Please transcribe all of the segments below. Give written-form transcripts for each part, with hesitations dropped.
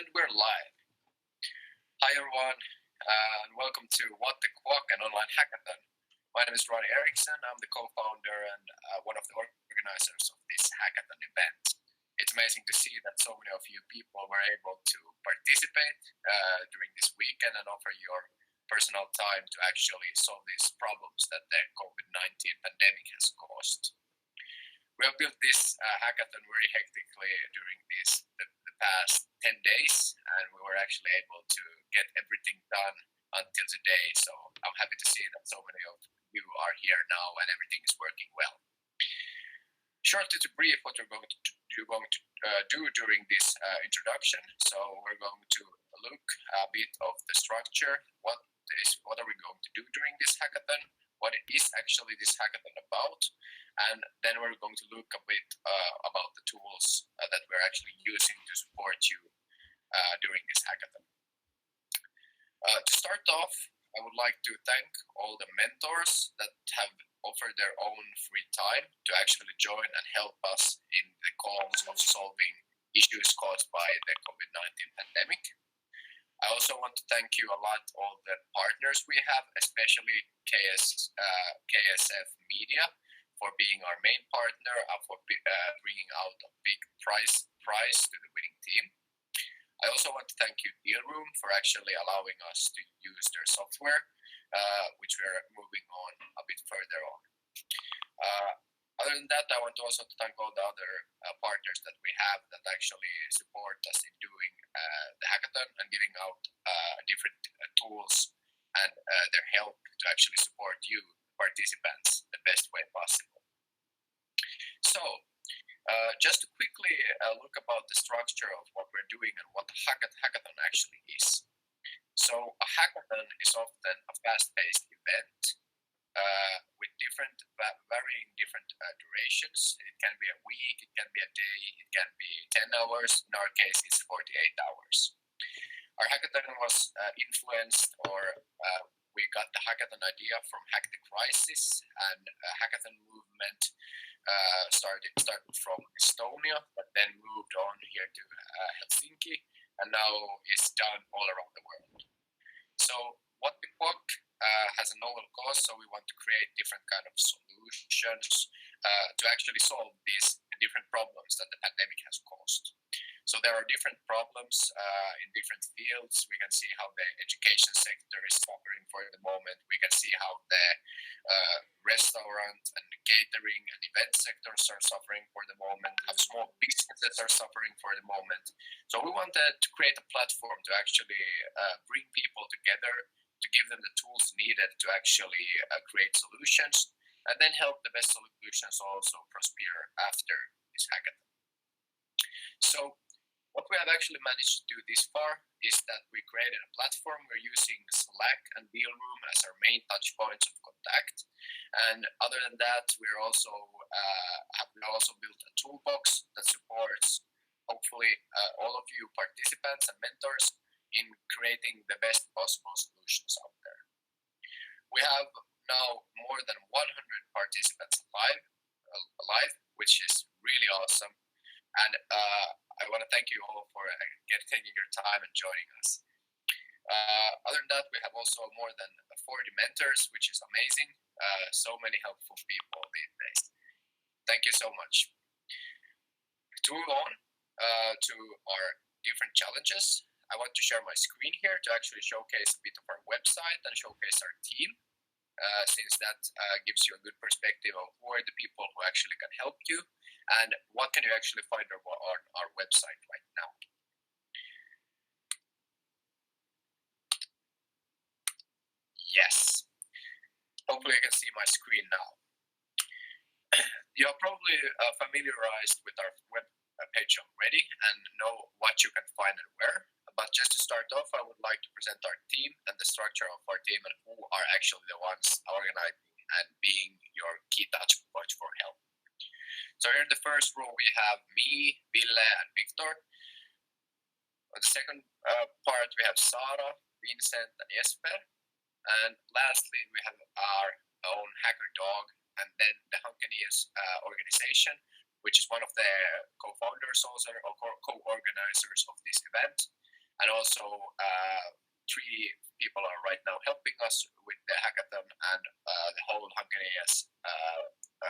And we're live. Hi everyone, and welcome to What the Quack, an online hackathon. My name is Ronnie Eriksson. I'm the co-founder and one of the organizers of this hackathon event. It's amazing to see that so many of you people were able to participate during this weekend and offer your personal time to actually solve these problems that the COVID-19 pandemic has caused. We have built this hackathon very hectically during the past 10 days, and we were actually able to get everything done until today. So I'm happy to see that so many of you are here now and everything is working well. Shortly to brief what we're going to do during this introduction. So we're going to look a bit of the structure. What are we going to do during this hackathon? What is actually this hackathon about? And then we're going to look a bit about the tools that we're actually using to support you during this hackathon. To start off, I would like to thank all the mentors that have offered their own free time to actually join and help us in the cause of solving issues caused by the COVID-19 pandemic. I also want to thank you a lot, all the partners we have, especially KSF Media, for being our main partner and for bringing out a big prize to the winning team. I also want to thank you, Dealroom, for actually allowing us to use their software, which we're moving on a bit further on. Other than that, I want to also thank all the other partners that we have that actually support us in doing the hackathon and giving out different tools and their help to actually support you, participants, the best way possible. So, just to quickly look about the structure of what we're doing and what hackathon actually is. So, a hackathon is often a fast-paced event with varying different durations. It can be a week, it can be a day, it can be 10 hours. In our case, it's 48 hours. Our hackathon was influenced, or we got the hackathon idea from Hack the Crisis, and hackathon movement started from Estonia, but then moved on here to Helsinki, and now is done all around the world. So What the Quack has a novel cause, so we want to create different kind of solutions to actually solve these different problems that the pandemic has caused. So there are different problems in different fields. We can see how the education sector is suffering for the moment. We can see how the restaurant and catering and event sectors are suffering for the moment, how small businesses are suffering for the moment. So we wanted to create a platform to actually bring people together, to give them the tools needed to actually create solutions, and then help the best solutions also prosper after this hackathon. So what we have actually managed to do this far is that we created a platform. We're using Slack and Dealroom as our main touch points of contact. And other than that, we're also have built a toolbox that supports hopefully all of you participants and mentors in creating the best possible solutions out there. We have now more than 100 participants live, which is really awesome. And I want to thank you all for taking your time and joining us. Other than that, we have also more than 40 mentors, which is amazing. So many helpful people these days. Thank you so much. To move on to our different challenges, I want to share my screen here to actually showcase a bit of our website and showcase our team, since that gives you a good perspective of who are the people who actually can help you and what can you actually find on our website right now. Yes. Hopefully you can see my screen now. You're probably familiarized with our web page already and know what you can find and where. But just to start off, I would like to present our team and the structure of our team and who are actually the ones organizing and being your key touch points for help. So here in the first row, we have me, Ville, and Victor. On the second part, we have Sara, Vincent, and Jesper. And lastly, we have our own hacker dog, and then the Hankanias organization, which is one of the co-founders also, or co-organizers of this event. And also, 3 people are right now helping us with the hackathon, and the whole Hungarian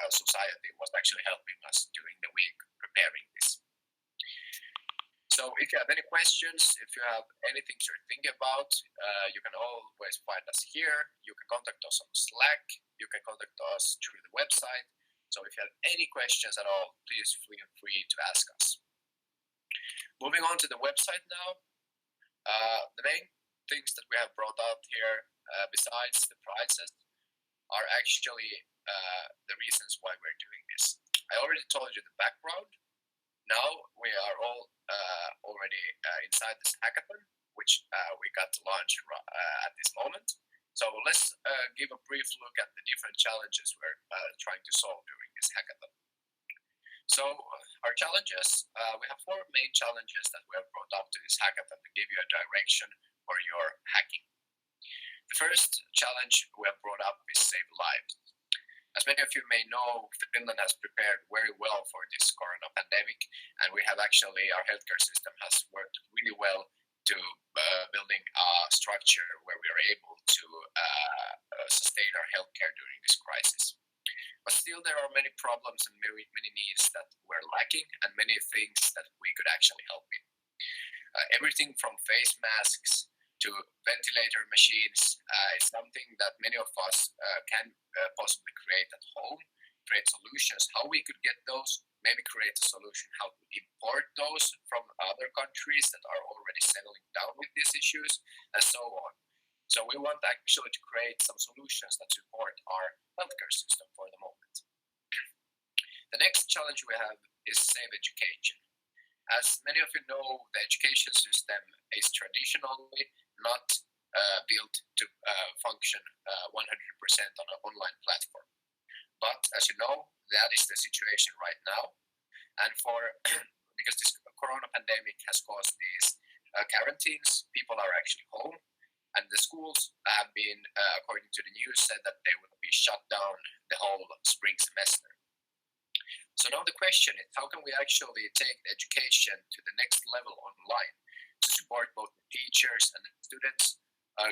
society was actually helping us during the week preparing this. So if you have any questions, if you have anything you're thinking about, you can always find us here. You can contact us on Slack. You can contact us through the website. So if you have any questions at all, please feel free to ask us. Moving on to the website now. The main things that we have brought out here, besides the prizes, are actually the reasons why we're doing this. I already told you the background. Now we are all already inside this hackathon, which we got to launch at this moment. So let's give a brief look at the different challenges we're trying to solve during this hackathon. So our challenges, we have 4 main challenges that we have brought up to this hackathon to give you a direction for your hacking. The first challenge we have brought up is save lives. As many of you may know, Finland has prepared very well for this corona pandemic, and we have actually, our healthcare system has worked really well to building a structure where we are able to sustain our healthcare during this crisis. But still, there are many problems and many needs that we're lacking, and many things that we could actually help in. Everything from face masks to ventilator machines is something that many of us can possibly create at home, create solutions how we could get those, maybe create a solution how to import those from other countries that are already settling down with these issues, and so on. So we want actually to create some solutions that support our healthcare system for the moment. The next challenge we have is safe education. As many of you know, the education system is traditionally not built to function 100% on an online platform. But as you know, that is the situation right now. And because this corona pandemic has caused these quarantines, people are actually home. And the schools have been, according to the news, said that they will be shut down the whole spring semester. So now the question is, how can we actually take the education to the next level online to support both the teachers and the students,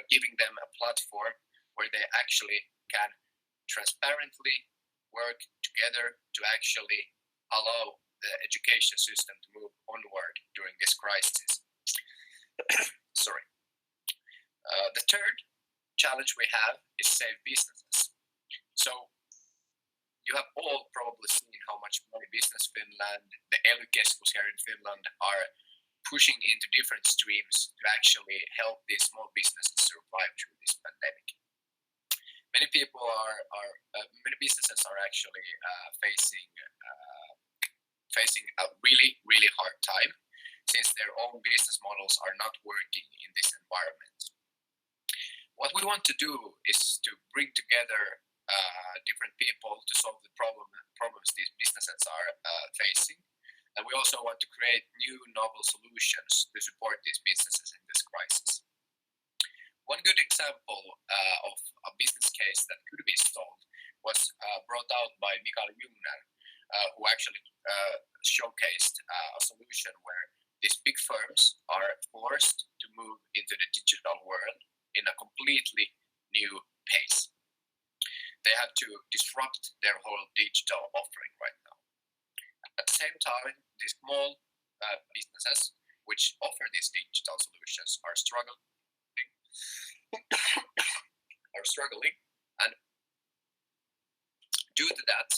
giving them a platform where they actually can transparently work together to actually allow the education system to move onward during this crisis. Sorry. The third challenge we have is save businesses. So you have all probably seen how much money Business Finland, the ely-keskus here in Finland, are pushing into different streams to actually help these small businesses survive through this pandemic. Many people many businesses are actually facing a really hard time since their own business models are not working in this environment. What we want to do is to bring together different people to solve the problems these businesses are facing. And we also want to create new novel solutions to support these businesses in this crisis. One good example of a business case that could be solved was brought out by Mikael Jungner, who actually showcased a solution where these big firms are forced to move into the digital world in a completely new pace. They have to disrupt their whole digital offering right now. At the same time, these small businesses which offer these digital solutions are struggling, and due to that,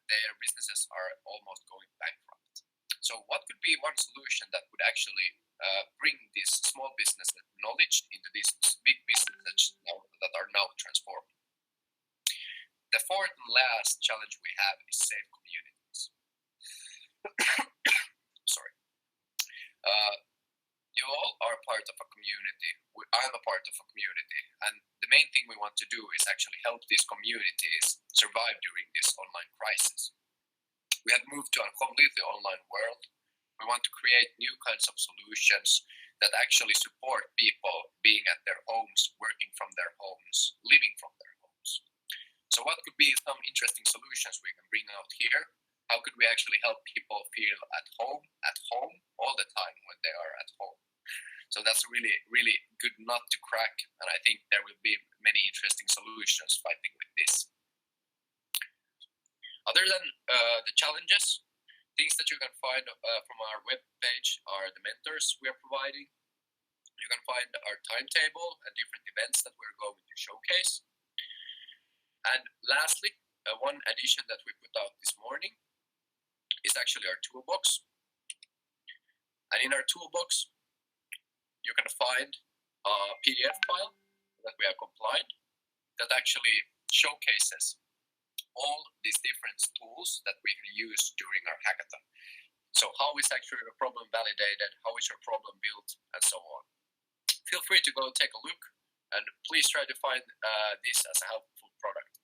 their businesses are almost going bankrupt. So what could be one solution that would actually bring this small business knowledge into these big businesses that are now transforming? The fourth and last challenge we have is safe communities. Sorry. You all are part of a community. I'm a part of a community. And the main thing we want to do is actually help these communities survive during this online crisis. We have moved to a completely online world. We want to create new kinds of solutions that actually support people being at their homes, working from their homes, living from their homes. So what could be some interesting solutions we can bring out here? How could we actually help people feel at home all the time when they are at home? So that's a really, really good nut to crack, and I think there will be many interesting solutions fighting with this. Other than the challenges, things that you can find from our webpage are the mentors we are providing. You can find our timetable and different events that we're going to showcase. And lastly, one addition that we put out this morning is actually our toolbox. And in our toolbox, you can find a PDF file that we have compiled that actually showcases all these different tools that we can use during our hackathon. So how is actually your problem validated, how is your problem built, and so on. Feel free to go take a look, and please try to find this as a helpful product.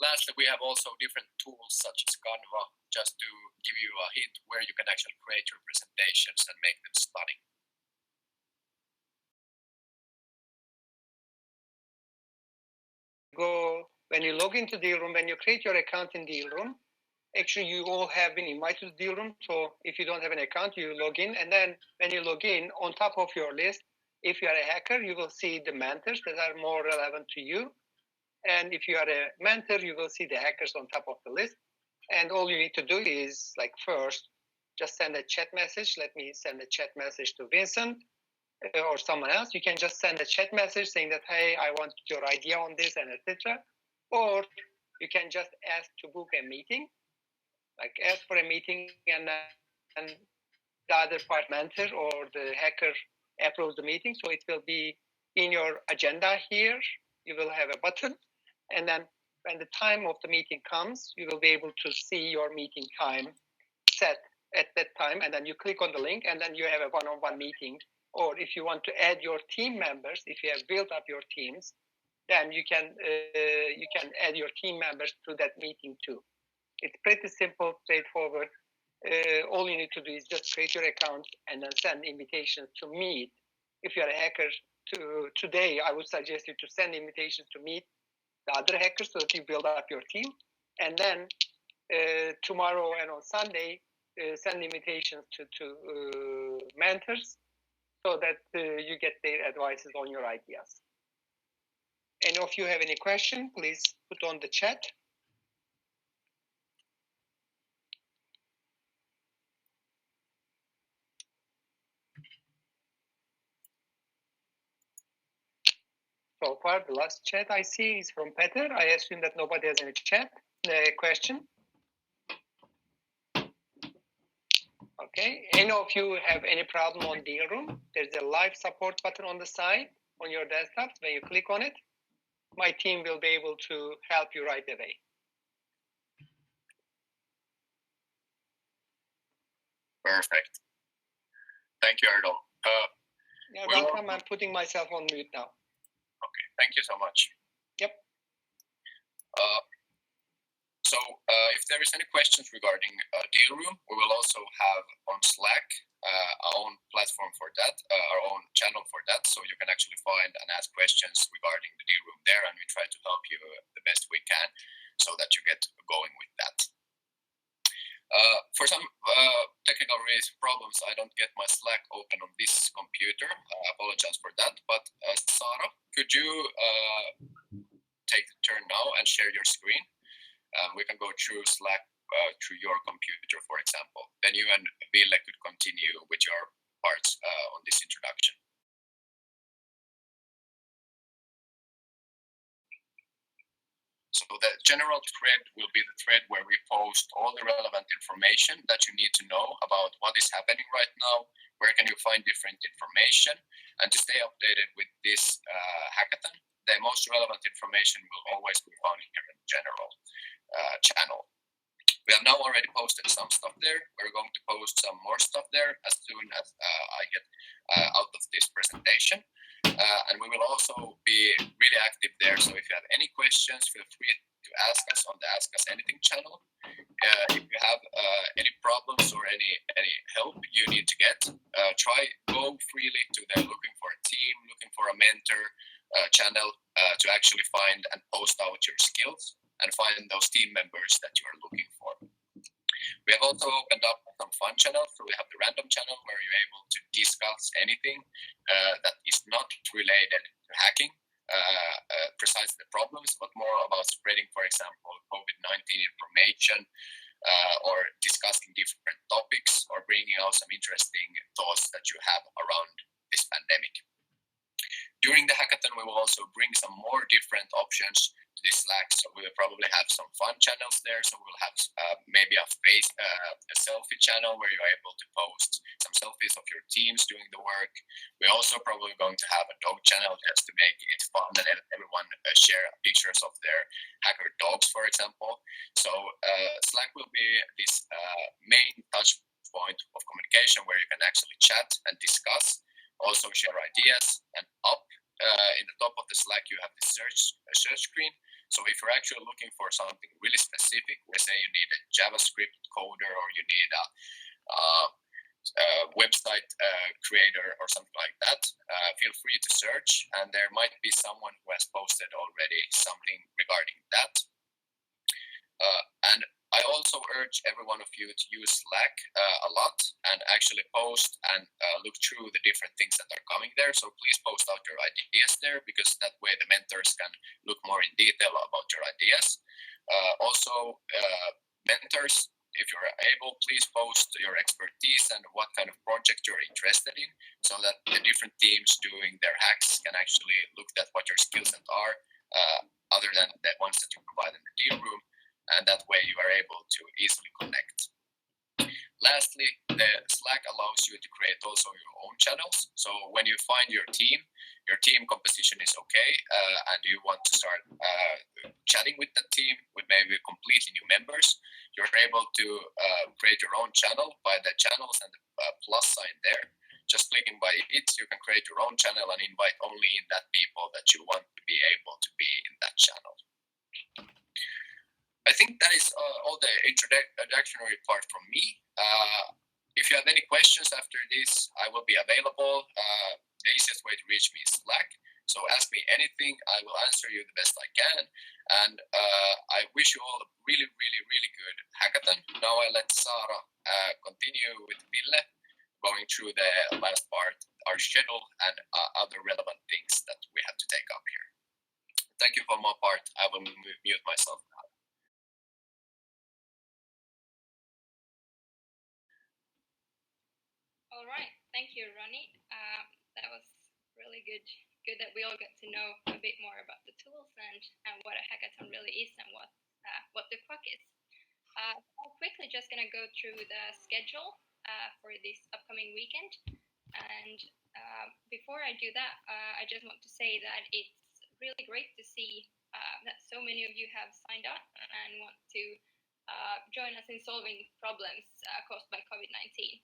Lastly, we have also different tools such as Canva, just to give you a hint where you can actually create your presentations and make them stunning. When you log into Dealroom, when you create your account in Dealroom, actually you all have been invited to Dealroom. So if you don't have an account, you log in, and then when you log in, on top of your list, if you are a hacker, you will see the mentors that are more relevant to you. And if you are a mentor, you will see the hackers on top of the list. And all you need to do is, like, first, just send a chat message. Let me send a chat message to Vincent or someone else. You can just send a chat message saying that, hey, I want your idea on this, and etc. Or you can just ask to book a meeting, like ask for a meeting, and the other part mentor or the hacker approves the meeting. So it will be in your agenda here. You will have a button, and then when the time of the meeting comes, you will be able to see your meeting time set at that time, and then you click on the link, and then you have a one-on-one meeting. Or if you want to add your team members, if you have built up your teams, then you can add your team members to that meeting too. It's pretty simple, straightforward. All you need to do is just create your account and then send invitations to meet. If you're a hacker, today I would suggest you to send invitations to meet the other hackers so that you build up your team. And then tomorrow and on Sunday, send invitations to mentors so that you get their advices on your ideas. And if you have any question, please put on the chat. So far, the last chat I see is from Peter. I assume that nobody has any chat question. Okay. Any of you have any problem on Dealroom? There's a live support button on the side on your desktop. When you click on it, my team will be able to help you right away. Perfect. Thank you, Ardal. You're welcome. I'm putting myself on mute now. Okay, thank you so much. Yep. So if there is any questions regarding Dealroom, we will also have on Slack our own platform for that, our own channel for that, so you can actually find and ask questions regarding the Dealroom there, and we try to help you the best we can so that you get going with that. For some technical problems, I don't get my Slack open on this computer. I apologize for that. But Sara, could you take the turn now and share your screen? We can go through Slack through your computer, for example. Then you and Ville could continue with your parts on this introduction. So the general thread will be the thread where we post all the relevant information that you need to know about what is happening right now, where can you find different information, and to stay updated with this hackathon, the most relevant information will always be found here in the general channel. We have now already posted some stuff there. We're going to post some more stuff there as soon as I get out of this presentation. And we will also be really active there. So if you have any questions, feel free to ask us on the Ask Us Anything channel. If you have any problems or any help you need to get, go freely to the Looking for a Team, Looking for a Mentor channel to actually find and post out your skills and find those team members that you are looking for. We have also opened up some fun channels. So we have the random channel where you're able to discuss anything that is not related to hacking, precisely the problems, but more about spreading, for example, COVID-19 information, or discussing different topics, or bringing out some interesting thoughts that you have around this pandemic. During the hackathon, we will also bring some more different options to this Slack. So we will probably have some fun channels there. So we'll have maybe a selfie channel where you're able to post some selfies of your teams doing the work. We're also probably going to have a dog channel just to make it fun and everyone share pictures of their hacker dogs, for example. So Slack will be this main touch point of communication where you can actually chat and discuss, also share ideas, and in the top of the Slack you have the search screen. So if you're actually looking for something really specific, let's say you need a JavaScript coder or you need a website creator or something like that, feel free to search, and there might be someone who has posted already something regarding that. And I also urge every one of you to use Slack a lot and actually post and look through the different things that are coming there. So please post out your ideas there, because that way the mentors can look more in detail about your ideas. Also, mentors, if you're able, please post your expertise and what kind of project you're interested in, so that the different teams doing their hacks can actually look at what your skill sets are, other than the ones that you provide in the deal room. And that way you are able to easily connect. Lastly, the Slack allows you to create also your own channels. So when you find your team composition is okay, and you want to start chatting with the team with maybe completely new members, you're able to create your own channel by the channels and the plus sign there. Just clicking by it, you can create your own channel and invite only in that people that you want to be able to be in that channel. I think that is all the introductory part from me. If you have any questions after this, I will be available. The easiest way to reach me is Slack. So ask me anything. I will answer you the best I can. And I wish you all a really, really, really good hackathon. Now I let Sara continue with Ville, going through the last part, our schedule, and other relevant things that we have to take up here. Thank you for my part. I will mute myself now. All right, thank you, Ronnie. That was really good that we all got to know a bit more about the tools and what a hackathon really is and what the Quack is. I'm quickly just going to go through the schedule for this upcoming weekend. And before I do that, I just want to say that it's really great to see that so many of you have signed up and want to join us in solving problems caused by COVID-19.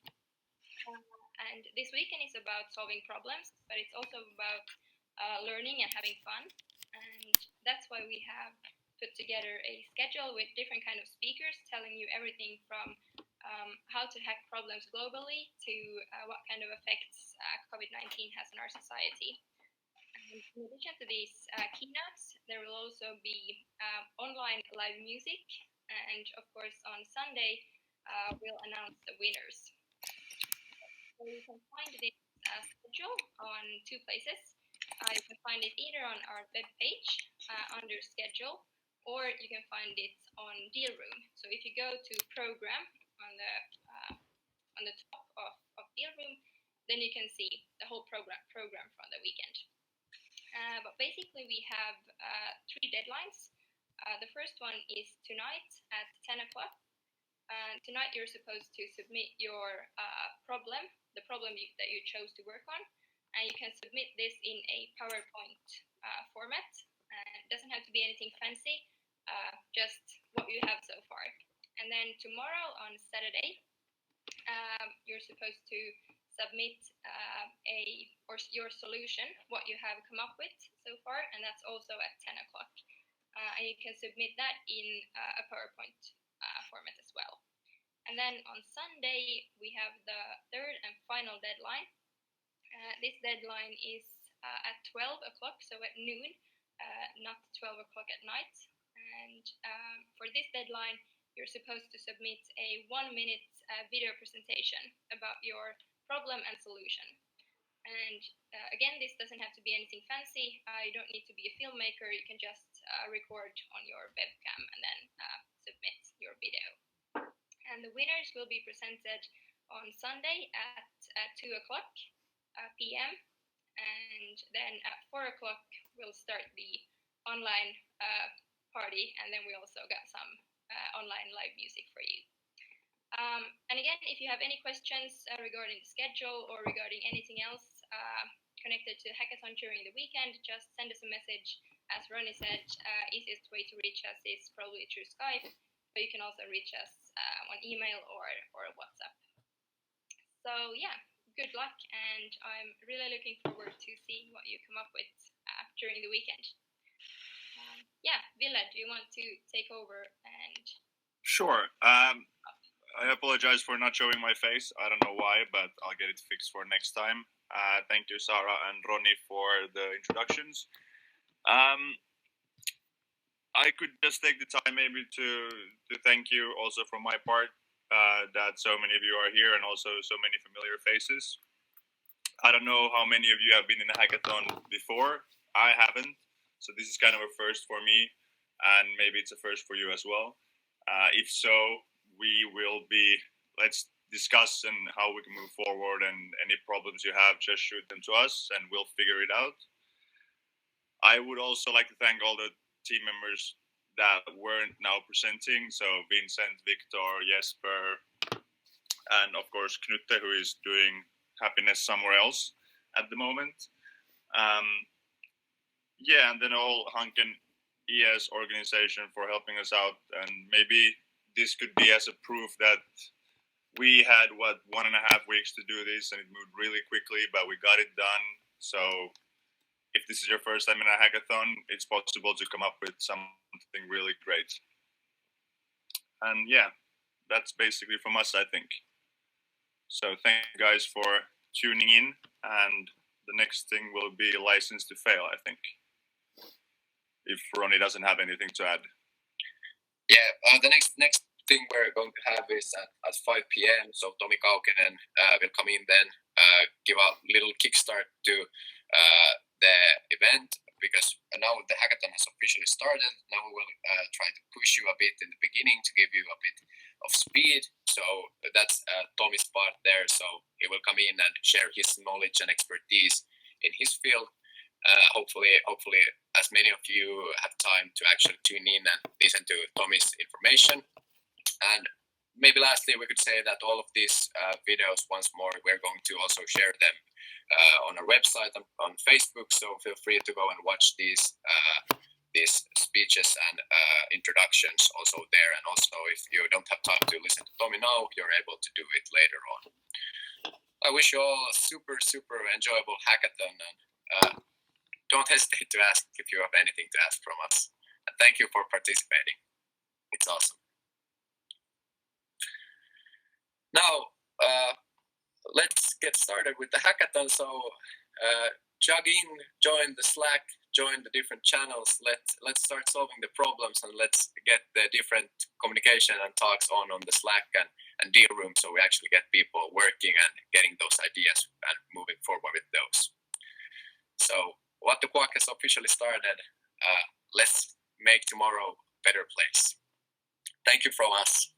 And this weekend is about solving problems, but it's also about learning and having fun. And that's why we have put together a schedule with different kind of speakers telling you everything from how to hack problems globally to what kind of effects COVID-19 has on our society. And in addition to these keynotes, there will also be online live music. And of course, on Sunday, we'll announce the winners. So you can find this schedule on two places. You can find it either on our web page under schedule, or you can find it on Deal Room. So if you go to program on the top of Deal Room, then you can see the whole program from the weekend. But basically we have 3 deadlines. The first one is tonight at 10 o'clock. Tonight you're supposed to submit your problem, the problem that you chose to work on, and you can submit this in a PowerPoint format. It doesn't have to be anything fancy, just what you have so far. And then tomorrow on Saturday, you're supposed to submit your solution, what you have come up with so far, and that's also at 10 o'clock. And you can submit that in a PowerPoint format as well. And then on Sunday, we have the third and final deadline. This deadline is at 12 o'clock, so at noon, not 12 o'clock at night. And for this deadline, you're supposed to submit a 1-minute video presentation about your problem and solution. And again, this doesn't have to be anything fancy. You don't need to be a filmmaker. You can just record on your webcam and then submit your video. And the winners will be presented on Sunday at 2 o'clock p.m. And then at 4 o'clock, we'll start the online party. And then we also got some online live music for you. And again, if you have any questions regarding the schedule or regarding anything else connected to Hackathon during the weekend, just send us a message. As Ronnie said, easiest way to reach us is probably through Skype, but you can also reach us on email or WhatsApp. So yeah, good luck, and I'm really looking forward to seeing what you come up with during the weekend. Yeah, Ville, do you want to take over and... Sure. I apologize for not showing my face. I don't know why, but I'll get it fixed for next time. Thank you, Sarah and Ronnie, for the introductions. I could just take the time maybe to thank you also from my part that so many of you are here and also so many familiar faces. I don't know how many of you have been in a hackathon before. I haven't. So this is kind of a first for me, and maybe it's a first for you as well. If so, let's discuss and how we can move forward, and any problems you have, just shoot them to us and we'll figure it out. I would also like to thank all the team members that weren't now presenting. So Vincent, Victor, Jesper, and of course Knutte, who is doing happiness somewhere else at the moment. Yeah, and then all Hanken ES organization for helping us out. And maybe this could be as a proof that we had, 1.5 weeks to do this, and it moved really quickly, but we got it done. So if this is your first time in a hackathon, it's possible to come up with something really great. And yeah, that's basically from us, I think. So thank you guys for tuning in, and the next thing will be License to Fail, I think, if Ronnie doesn't have anything to add. Yeah, the next thing we're going to have is at 5 p.m. So Tomi Kaukinen will come in then, give a little kickstart to the event, because now the hackathon has officially started. Now we will try to push you a bit in the beginning to give you a bit of speed. So that's Tomi's part there. So he will come in and share his knowledge and expertise in his field. Hopefully as many of you have time to actually tune in and listen to Tomi's information. And maybe lastly, we could say that all of these videos, once more, we're going to also share them on our website, on Facebook. So feel free to go and watch these speeches and introductions also there. And also, if you don't have time to listen to Tomi now, you're able to do it later on. I wish you all a super, super enjoyable hackathon. And don't hesitate to ask if you have anything to ask from us. And thank you for participating. It's awesome. Now, let's get started with the hackathon. So, jog in, join the Slack, join the different channels. Let's start solving the problems, and let's get the different communication and talks on the Slack and deal room, so we actually get people working and getting those ideas and moving forward with those. So, What the Quack has officially started. Let's make tomorrow a better place. Thank you from us.